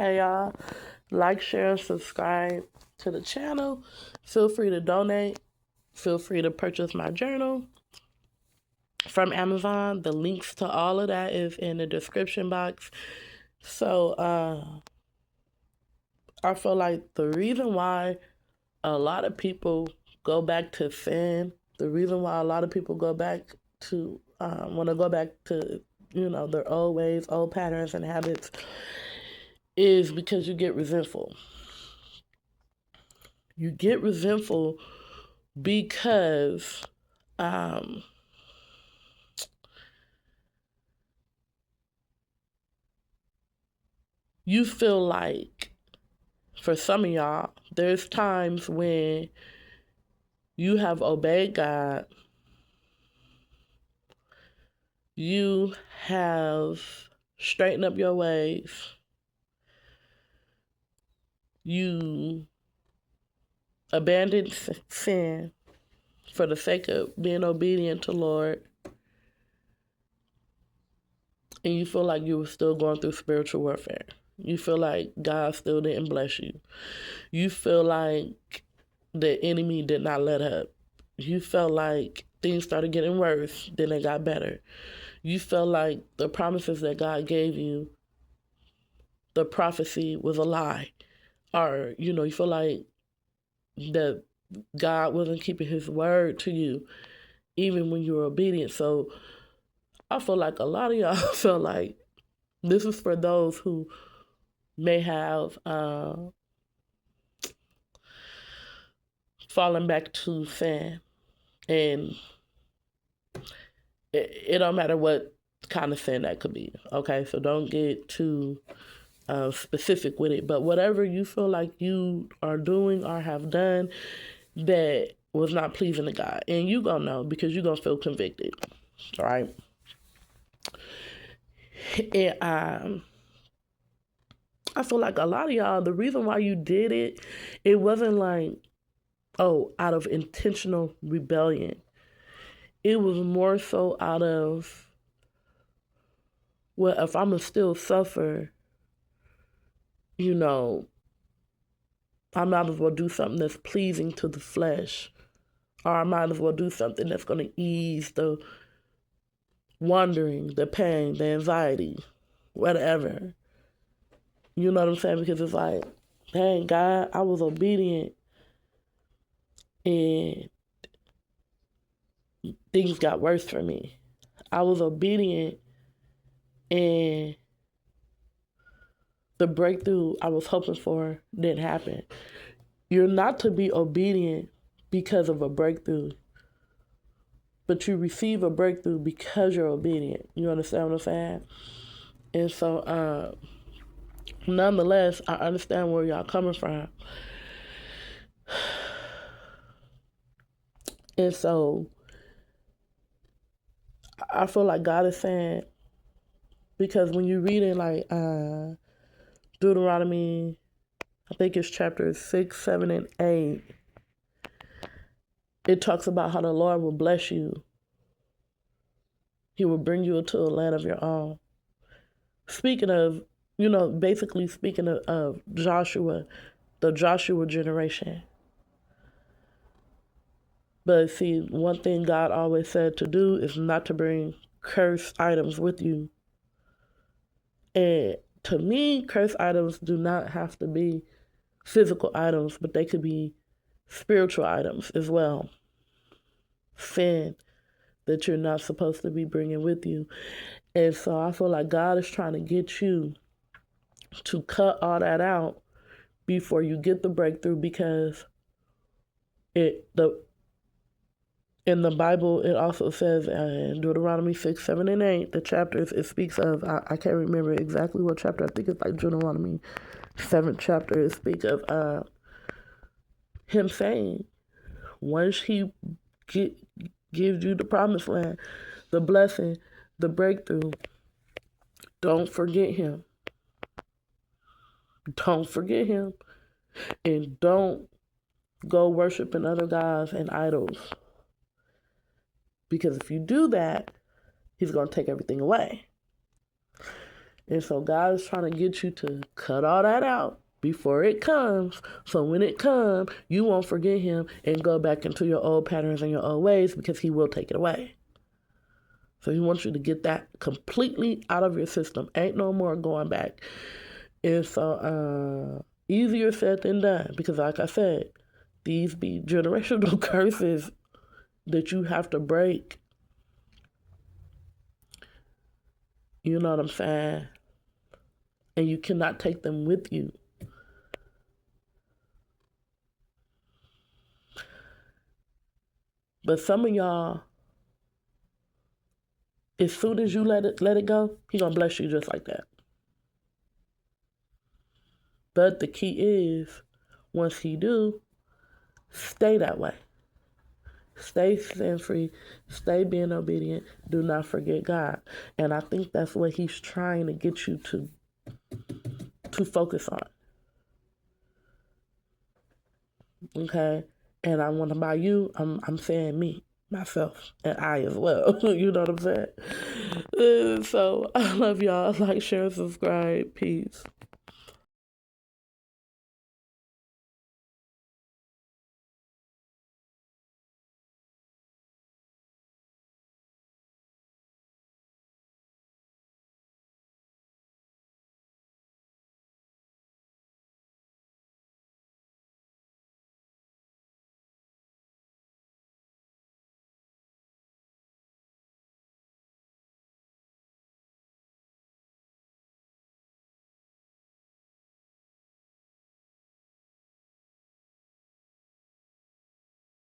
Hey y'all, like, share, and subscribe to the channel. Feel free to donate. Feel free to purchase my journal from Amazon. The links to all of that is in the description box. So I feel like the reason why a lot of people go back to sin, the reason why a lot of people go back to want to go back to their old ways, old patterns and habits, is because you get resentful. You get resentful because you feel like, for some of y'all, there's times when you have obeyed God, you have straightened up your ways, you abandoned sin for the sake of being obedient to Lord, and you feel like you were still going through spiritual warfare. You feel like God still didn't bless you. You feel like the enemy did not let up. You felt like things started getting worse, then they got better. You felt like the promises that God gave you, the prophecy was a lie. Or, you feel like that God wasn't keeping his word to you, even when you were obedient. So I feel like a lot of y'all feel like this is for those who may have fallen back to sin. And it don't matter what kind of sin that could be. Okay, so don't get too specific with it. But whatever you feel like you are doing or have done that was not pleasing to God, and you gonna know because you gonna feel convicted. All right. And I feel like a lot of y'all, the reason why you did it, it wasn't like, oh, out of intentional rebellion. It was more so out of, well, if I'm gonna still suffer, I might as well do something that's pleasing to the flesh, or I might as well do something that's gonna ease the wandering, the pain, the anxiety, whatever. You know what I'm saying? Because it's like, dang, God, I was obedient and things got worse for me. I was obedient and the breakthrough I was hoping for didn't happen. You're not to be obedient because of a breakthrough, but you receive a breakthrough because you're obedient. You understand what I'm saying? And so, nonetheless, I understand where y'all coming from. And so I feel like God is saying, because when you read it like Deuteronomy, I think it's chapters 6, 7, and 8, it talks about how the Lord will bless you. He will bring you into a land of your own. Speaking of, basically speaking of Joshua, the Joshua generation. But see, one thing God always said to do is not to bring cursed items with you. And to me, cursed items do not have to be physical items, but they could be spiritual items as well. Sin that you're not supposed to be bringing with you. And so I feel like God is trying to get you to cut all that out before you get the breakthrough, because in the Bible, it also says in Deuteronomy 6, 7, and 8, the chapters it speaks of, I can't remember exactly what chapter, I think it's like Deuteronomy 7th chapter, it speaks of him saying, once he gives you the promised land, the blessing, the breakthrough, don't forget him. Don't forget him. And don't go worshiping other gods and idols. Because if you do that, he's going to take everything away. And so God is trying to get you to cut all that out before it comes. So when it comes, you won't forget him and go back into your old patterns and your old ways, because he will take it away. So he wants you to get that completely out of your system. Ain't no more going back. And so easier said than done, because like I said, these be generational curses that you have to break. You know what I'm saying? And you cannot take them with you. But some of y'all, as soon as you let it go, he gonna bless you just like that. But the key is, once he do, stay that way. Stay sin free. Stay being obedient. Do not forget God. And I think that's what he's trying to get you to focus on. Okay? And I want to by you, I'm saying me, myself, and I as well. You know what I'm saying? So I love y'all. Like, share, subscribe. Peace.